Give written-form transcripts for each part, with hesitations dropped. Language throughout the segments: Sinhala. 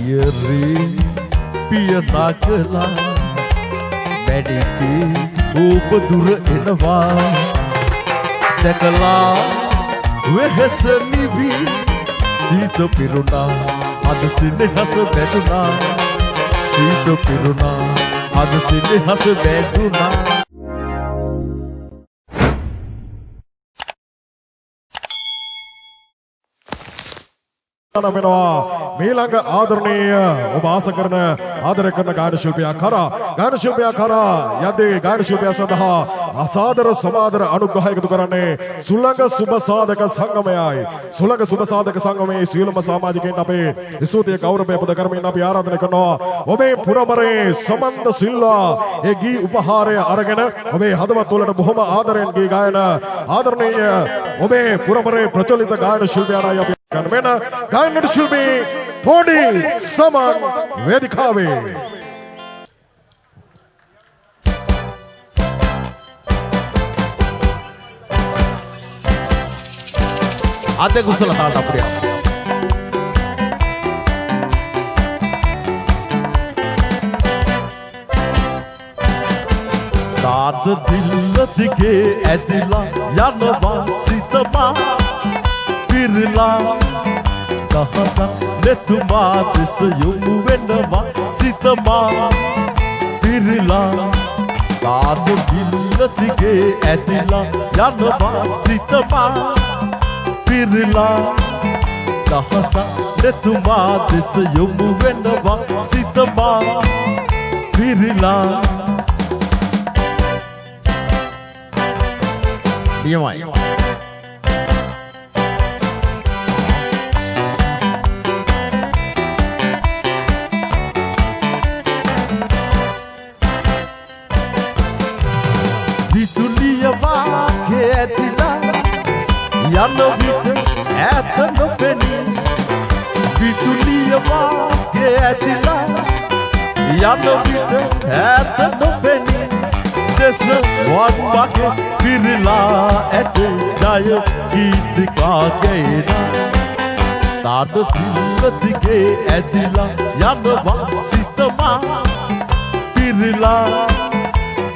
පියරේ පිය නගලා මැඩිකේ ඔබ දුර එනවා දැකලා වෙහස නිවි සීත පිරුණා අද සිනහස බැඳුනා සීත පිරුණා අද සිනහස බැඳුනා මේළඟ ආදරණීය ඔබ ආස කරන ආදරය කරන ගායන ශිල්පියා කරා යද්දී ගායන ශිල්පියා සඳහා අසාදර සමාදර අනුග්‍රහය එකතු කරන්නේ සුළඟ සුබ සාධක සංගමයයි. සුළඟ සුබ සාධක සංගමයේ සියලුම සමාජිකයන් අපේ ස්තුතිය ගෞරවය පුද කරමින් අපි ආරාධනා කරනවා ඔබේ පුරමරේ සමන්ද සිල්වා ඒ ගී උපහාරය අරගෙන ඔබේ හදවත් වලට බොහොම ආදරෙන් ගී ගායන ආදරණීය ඔබේ පුරමරේ ප්‍රචලිත ගායන ශිල්පියාණයි අපි ගන්න ගායන ශිල්පී පොඩි සමන් වේදිකාවේ අද කුසලතාවට අපිට තාද දිල්ල දිගේ ඇදිලා යනවා සිතමා පිරලා දහසක් නෙතුමා දෙස යොමු වෙනවා සිතමා පිරලා තාද දිල්ල දිගේ ඇදිලා යනවා සිතමා පිරලා දහසක් නෙතුමා දෙස යොමු වෙනවා සිතමා පිරලා නියමයි යන විට ඈත නොපෙනී විදුලිය වාගේ ඇතිලා යන විට ඈත නොපෙනී දෙස වන් වගේ පිරලා ඇත ජය ගීතිකා ගේනා තාඩ පිල්ල දිගේ ඇදිලා යනවා සිතමා පිරලා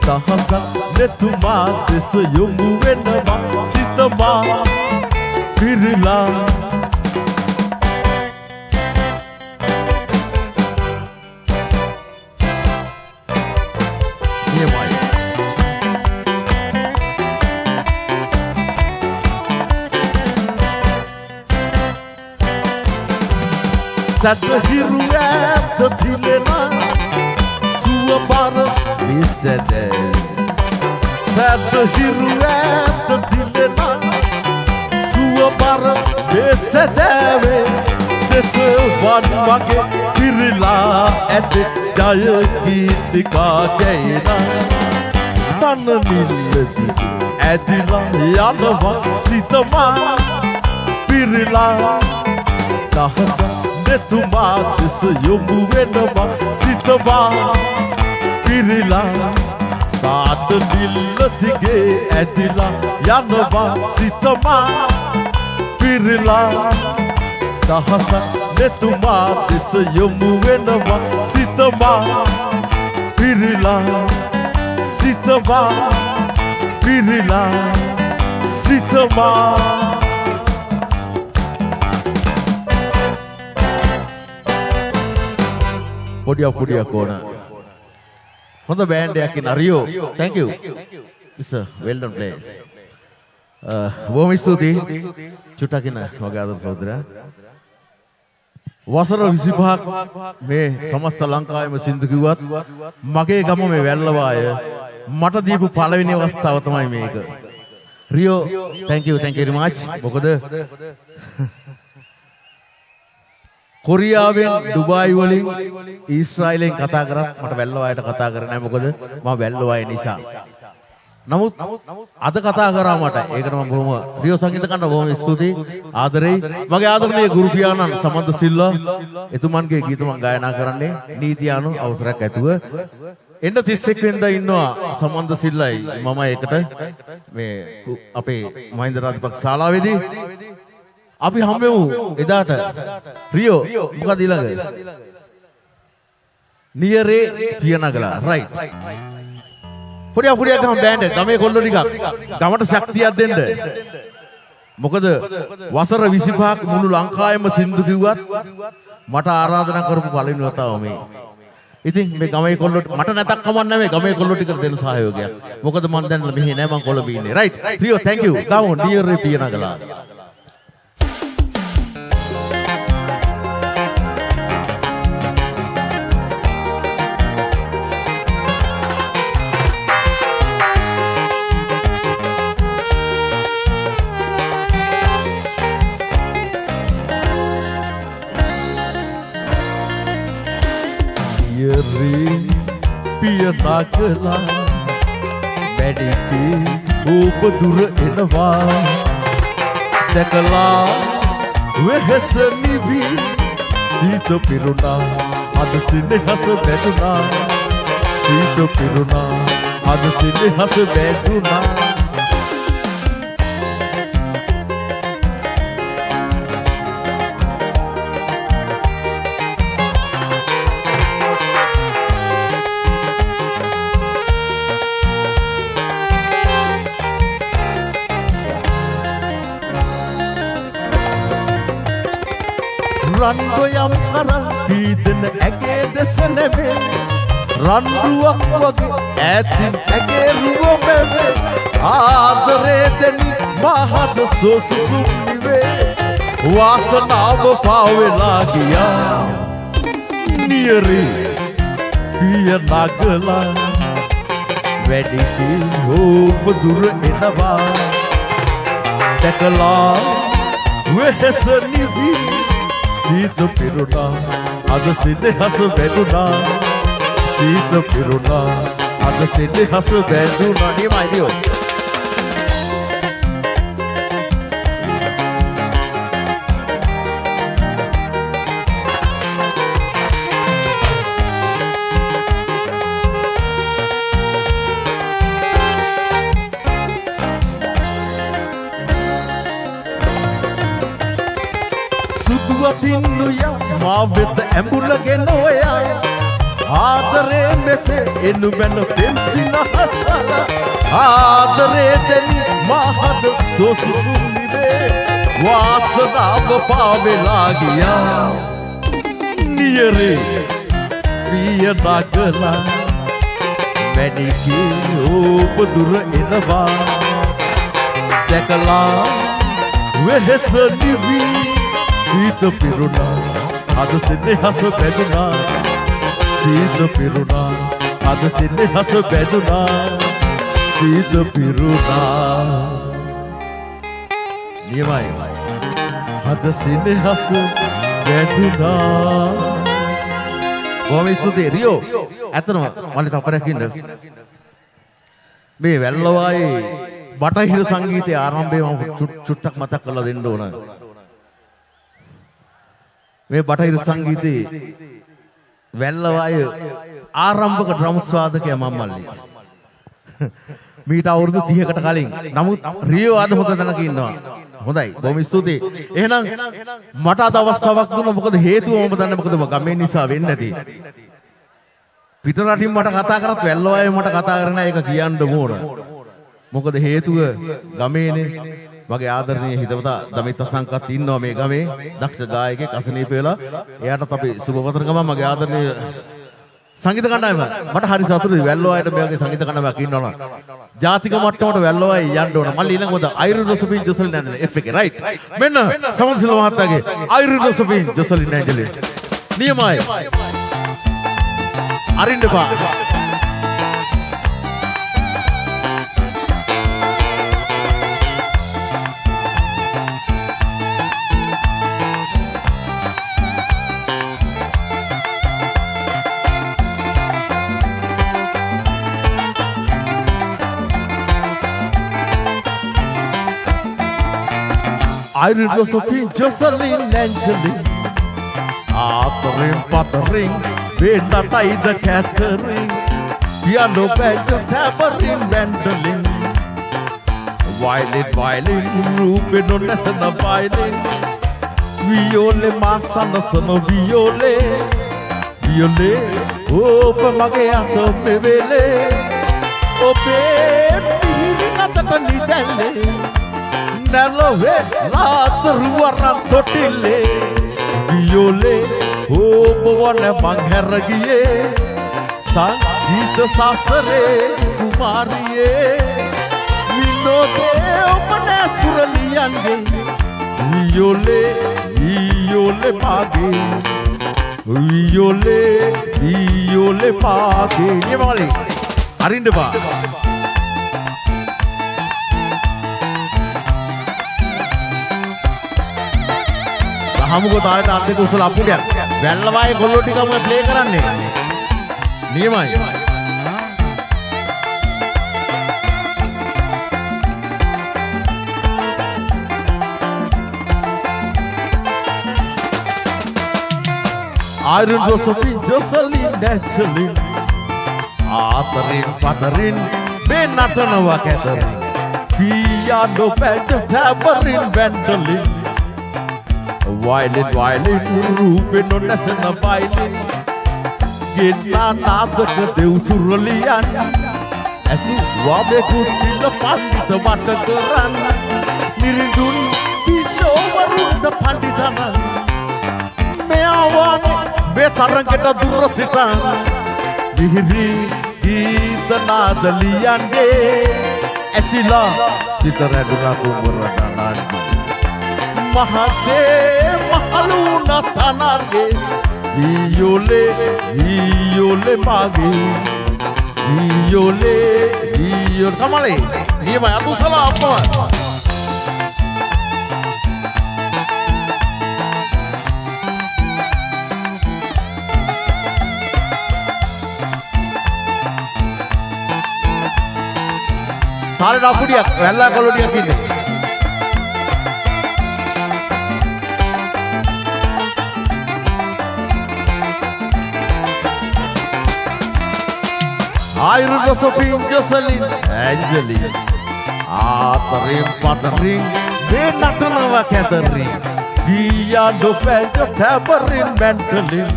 දහසක් නෙතුමා දෙස යොමු වෙනවා සිතමා පිරලා නියමයි සැදහිරු ඇත දිලෙනා සුවබර විසැදේ සැදහිරු ඇත දිලෙනා සුවබර විසැදේ දෙස වන් වගේ පිරලා ඇත ජය ගීතිකා ගේනා තන නිල්ලදි ඇදිලා යනවා සිතමා පිරලා දහසක් නෙතුමා දෙස යොමු වෙනවා සිතමා පිරලා තාත නිල්ල දිගේ ඇදිලා යනවා සිතමා පිරලා දහසක් නෙතුමා දෙස යොමු වෙනවා සිතමා පිරලා සිතමා පිරලා සිතමා පොඩියක් ඕන හොඳ බෑන්ඩ් එකක් ඉන්න Rio thank you it's a well done play බොහොම ස්තුතියි චුට්ටක් ඉන්න මගේ ආදර සහෝදරයා වසර 25ක් මේ සමස්ත ලංකාවේම සින්දු කිව්වත් මගේ ගම මේ වැල්ලවාය මට දීපු පළවෙනි අවස්ථාව තමයි මේක Rio thank you very much මොකද කොරියාවෙන් ඩුබායි වලින් ඊශ්‍රායලෙන් කතා කරත් මට වැල්ලවායට කතා කරන්නේ නැහැ මොකද මම වැල්ලවාය නිසා නමුත් අද කතා කරා මට ඒකට මම බොහොම රියෝ සංගීත කණ්ඩ බොහොම ස්තුතියි ආදරෙයි මගේ ආදරණීය ගුරු පියාණන් සමන්ත සිල්වා එතුමන්ගේ ගීත මම ගායනා කරන්නේ නීතියානු අවසරයක් ඇතුව එන්න 31 වෙනිදා ඉන්නවා සමන්ත සිල්ලයි මම ඒකට මේ අපේ මහින්ද රාජපක්ෂ ශාලාවේදී අපි හම්බෙමු එදාට රියෝ මොකද ඊළඟ නියරේ පියනගලා රයිට්. පොඩි ගම බෑන්ඩ් ගමේ කොල්ලෝ ටිකක් ගමට ශක්තියක් දෙන්න. මොකද වසර 25ක් මුළු ලංකාවෙම සින්දු කිව්වත් මට ආරාධනා කරපු පළවෙනි වතාව මේ. ඉතින් මේ ගමේ කොල්ලෝ මට නැතක් කමක් නැහැ මේ ගමේ කොල්ලෝ ටිකට දෙන්න සහයෝගයක්. මොකද මම දැන් මෙහි නෑ මම කොළඹ ඉන්නේ. රයිට්. ප්‍රියෝ thank you. ගමු නියරේ පියනගලා. පියනගලා වැඩිකි ඔබ දුර එනවා දැකලා වෙහස නිවි සීත පිරුණා අද සිනහස බැඳුනා සීත පිරුණා අද සිනහස බැඳුනා රන්ගොයම් කරල් පීදන ඇගේ දෙස නැවේ රන්රුවක් වගේ ඈතින් ඇගේ රුව බැවේ ආදරේ දෙනි මහද සෝසුසුම් නිවේ වාසනාව පාවෙලා ගියා නියරේ පියනගලා වැඩිකි ඔබ දුර එනවා දැකලා වෙහස නිවි සීත පිරුණා අද සිනහස බැඳුනා සීත පිරුණා අද සිනහස බැඳුනා නියමයිදියෝ තින්නුයා මා වෙත ඇඹුලගෙන ඔයා ආදරේ මෙසේ එනු බැන පෙන්සිනහසලා ආදරේ දෙනි මහද සෝසුසුම් නිවේ වාසනාව පාවෙලා ගියා නියරේ පියනගලා වැඩිකි ඔබ දුර එනවා දැකලා වෙහස නිවි සීත පිරුණා අද සිනහස බැඳුනා සීත පිරුණා අද සිනහස බැඳුනා සීත පිරුණා නියමයි අද සිනහස බැඳුනා බොහොම ස්තුතියි රියෝ ඇත්තටම මල්ලි තපරයක් ඉන්න මේ වැල්ලවායේ බටහිර සංගීතයේ ආරම්භය මම චුට්ටක් මතක් කරලා දෙන්න ඕන මේ බටහිර සංගීතයේ වැල්ලවාය ආරම්භක ඩ්‍රම්ස් වාදකයා මම මල්ලි. මීට අවුරුදු 30කට කලින්. නමුත් රියෝ අද හොඳ තැනක ඉන්නවා. හොඳයි. බොහොම ස්තුතියි. එහෙනම් මට අද අවස්ථාවක් දුන්නා. මොකද හේතුව මම දන්නේ මොකද ගමේ නිසා වෙන්නේ නැති. පිටරටින් මට කතා කරත් වැල්ලවාය මට කතා කරන එක කියන්න ඕන. මොකද හේතුව ගමේනේ මගේ ආදරණීය හිතවතා දමිත සංකත් ඉන්නවා මේ ගමේ දක්ෂ ගායකයෙක් අසනීප වෙලා එයාටත් අපි සුබවතන ගම මගේ ආදරණීය සංගීත කණ්ඩායම මට හරි සතුටුයි වැල්ලෝවායට මේ වගේ සංගීත කණ්ඩායමක් ඉන්නවනම් ජාතික මට්ටමට වැල්ලෝවායි යන්න ඕන මල්ලි ඊළඟ මොකද අයිරු රොසපින් ජොසලින් ඇන්ජලි F එකේ රයිට් මෙන්න සමන්සිල මහත්තයාගේ අයිරු රොසපින් ජොසලින් ඇන්ජලි නියමයි අරින්න එපා Iron Josephine, Jocelyn, Angeline Arthur, Pattering, Benata, the Catherine Piano, banjo, tambourine, mandolin Violin, Ruben, Onessa, violin Viole, Masana, son of Viole යොලේ ඔබ මගේ අත මෙවෙලේ ඔබේ පිහිරි නතට නිදැල්ලේ නැලොවේ ලාතරු වරන් තොටිල්ලේ යොලේ ඔබ වන මං හැර ගියේ සංගීත ශාස්ත්‍රයේ කුමාරියේ විනෝදේ ඔබ නැසුරලියන්ගේ යොලේ මාගේ Viole page. Ye mali. Arinde ba. Hamuko තාලට අත් දෙක උසලා අපුඩයක්. වැල්ලවායේ කොල්ලෝ ටිකම ප්ලේ කරන්නේ. නියමයි. Iron Jocelyn naturally Aatarin patarin benatanawa katarin piano band tabarin vandalin violin rupe no nasana violin ginna nadaka deusuraliyan asu wabe kutila pandita mata karan nirindun ishowarunda panditanan meawane betarangeta durrasitan dihri geet nadaliyange asila sitaraguna kumuradanan mahate mahaluna tanarge viole mage viole kamale niyama atusala appa තාලේ අපුඩියක් වැල්ලා කොළොඩියක් ඉන්නේ Iron Jocelyn Angeline Aatarin patarin benatanawa katarin piano band tabarin vandalin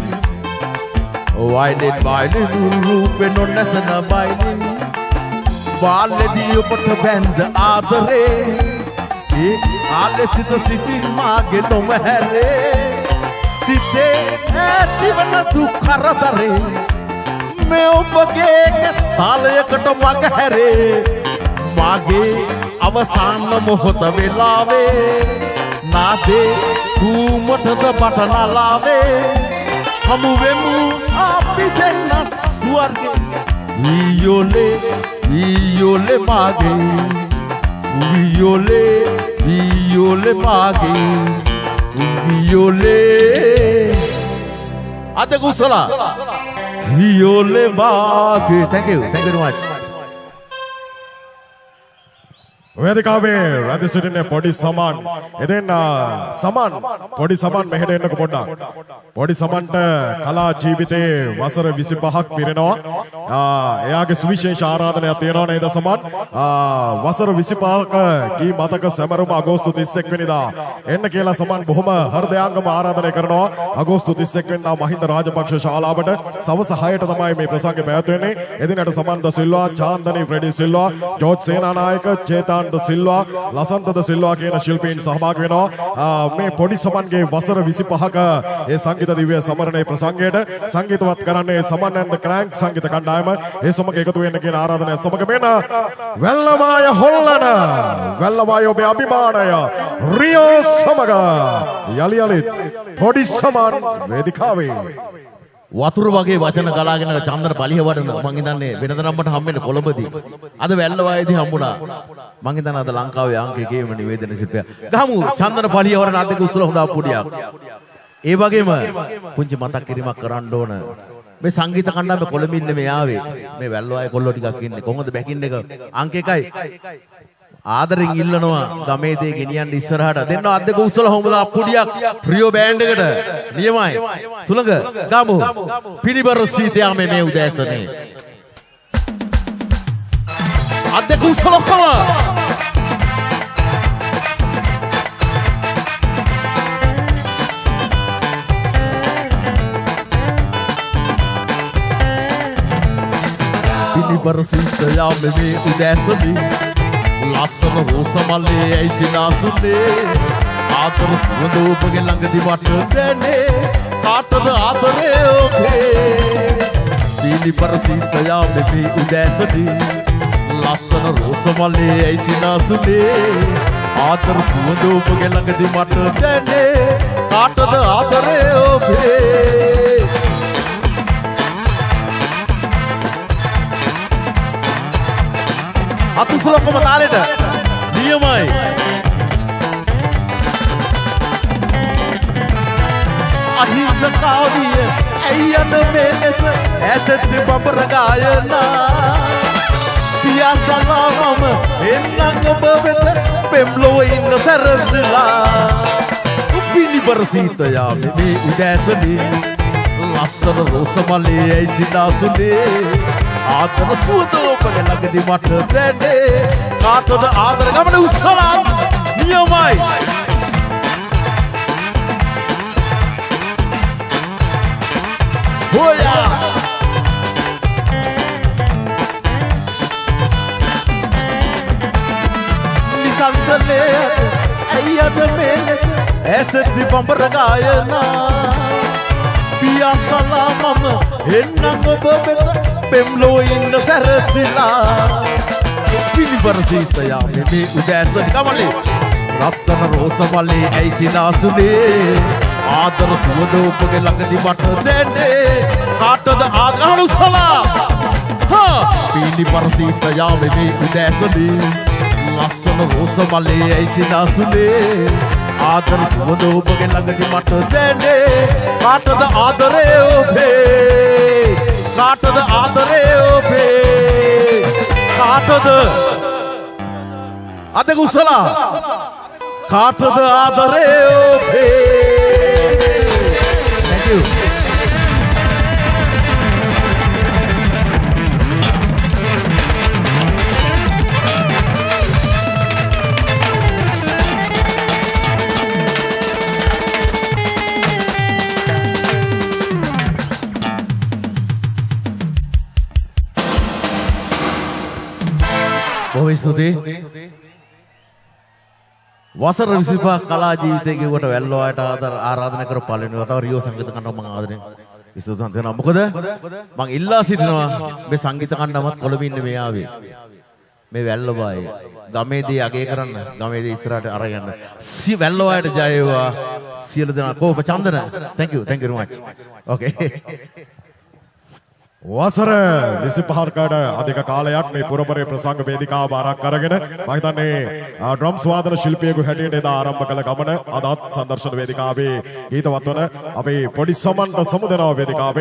violin rupe no nasana violin Baledi upat band aadare aale sita sitin maage nomhere site divana dukharadare me obage talayakata magahere maage avasana mohota velave naade kumatada batana lave hamu vemu api denna swarge Viole mage Viole mage Viole Ate kusala Viole mage Thank you very much වේදිකාවේ රැඳී සිටින පොඩි සමන් එදෙන් සමන් පොඩි සමන් මෙහෙට එන්නකො පොඩ්ඩක් පොඩි සමන්ට කලා ජීවිතයේ වසර 25ක් පිරෙනවා එයාගේ සුවිශේෂ ආරාධනයක් තියෙනවා නේද සමන් වසර 25ක ගී මතක සැමරුම අගෝස්තු 31 වෙනිදා එන්න කියලා සමන් බොහොම හෘදයාංගම ආරාධනය කරනවා අගෝස්තු 31 වෙනිදා මහින්ද රාජපක්ෂ ශාලාවට සවස 6ට තමයි මේ ප්‍රසංගය පැවැත්වෙන්නේ එදිනට සමන් ද සිල්වා චාන්දනි ෆ්‍රෙඩි සිල්වා ජෝර්ජ් සේනානායක චේතන් ද සිල්වා ලසන්ත ද සිල්වා කියන ශිල්පීන් සහභාගී වෙනවා මේ පොඩි සමන්ගේ වසර 25ක ඒ සංගීත දිව්‍ය සමරණේ ප්‍රසංගයට සංගීතවත් කරන්නේ සමන් ඇන්ඩ් ක්ලෑන්ක් සංගීත කණ්ඩායම ඒ සමග එකතු වෙන්න කියන ආරාධනය සමග මෙන්න වැල්ලවාය හොල්ලන වැල්ලවාය ඔබේ අභිමානය රියෝ සමග යලියලිත් පොඩි සමන් වේදිකාවේ වතුර වගේ වචන ගලාගෙන චන්දන පලිය වඩන මං හිතන්නේ වෙනද නම්බට හම්බෙන්නේ කොළඹදී අද වැල්ලවායේදී හම්බුණා මං හිතන්නේ අද ලංකාවේ අංක එකේම නිවේදන ශිල්පියා ගහමු චන්දන පලිය වඩන අද කුසල හොඳ අපුඩියක් ඒ වගේම පුංචි මතක් කිරීමක් කරන්න ඕන මේ සංගීත කණ්ඩායම කොළඹ ඉන්නේ මේ ආවේ මේ වැල්ලවායේ කොල්ලෝ ටිකක් ඉන්නේ කොහොමද බැකින් එක අංක එකයි ආදරෙන් ඉල්ලනවා ගමේ දේ ගෙනියන්න ඉස්සරහට දෙන්න අත් දෙක උස්සලා හොමද අපුඩියක් රියෝ බෑන්ඩ් එකට නියමයි සුලඟ ගමු පිරිබර සීතයා මේ උදෑසනේ අත් දෙක උස්සලා කොම පිළිබරසිත යාමේ මේ උදෑසනේ ලස්සන රෝස මල්ලේ ඇයි සිනාසුනේ ආතර සුවඳ ඔබගේ ළඟදී මට දැනේ කාටද ආදරේ ඔබේ පිළිබරසිත යාමේ මේ උදෑසනේ ලස්සන රෝස මල්ලේ ඇයි සිනාසුනේ ආතර සුවඳ ඔබගේ ළඟදී මට දැනේ කාටද ආදරේ ඔබේ අතුසලකම තාලෙට නියමයි අහිංසකාවිය ඇයි අද මේ ලෙස ඇසෙද්දි බඹර ගායනා පියාසලා මම එන්නම් ඔබ වෙත පෙම්ලොව ඉන්න සැරසලා පිළිබර සීත යාමේ මේ උදෑසනේ ලස්සන රෝස මල්ලේ ඇයි සිනාසුනේ ආතන සුවඳ ඔබගේ ළඟදී මට දැනේ කාටද ආදර ගමන උස්සලා නියමයි හොයා නිසංසලේ ඇයි අද මේ ලෙස ඇසෙද්දි බඹර ගායනා පියාසලා මම එන්නම් ඔබ වෙත පෙම්ලොව ඉන්න සැරසිලා පිළිබර සීත යාමේ මේ උදෑසන ගමලේ ලස්සන රෝස මල්ලේ ඇයි සිනාසුනේ ආදර සුවඳ ඔබගේ ළඟදී මට දැනේ කාටද ආගහන උස්සලා පිළිබර සීත යාමේ මේ උදෑසනේ ලස්සන රෝස මල්ලේ ඇයි සිනාසුනේ ආදර සුවඳ ඔබගේ ළඟදී මට දැනේ කාටද ආදරේ ඔබේ කාටද ආදරේ ඔබේ කාටද අද කුසලා කාටද ආදරේ ඔබේ thank you බොහොම ස්තුතියි වසර 25ක් කලා ජීවිතයේ ගෙවට වැල්ලෝයට ආරාධනා කර පළවෙනි වතාව රියෝ සංගීත කණ්ඩායම මම ආදරෙන් ස්තුතිවන්ත වෙනවා මොකද මම ඉල්ලා සිටිනවා මේ සංගීත කණ්ඩායමත් කොළඹ ඉන්නේ මේ ආවේ මේ වැල්ලෝබායි ගමේදී අගය කරන්න ගමේදී ඉස්සරහට අරගෙන වැල්ලෝයට ජය වේවා සියලු දෙනා කෝප Chandana thank you very much okay වසර 25කට අධික කාලයක් මේ පුරපරේ ප්‍රසංග වේදිකාව ආරක් කරගෙන මම හිතන්නේ ඩ්‍රම්ස් වාදන ශිල්පියෙකු හැටියට එදා ආරම්භ කළ ගමන අදත් සංදර්ශන වේදිකාවේ ගීතවත් වන අපේ පොඩි සමන්ට සමුදෙනව වේදිකාවේ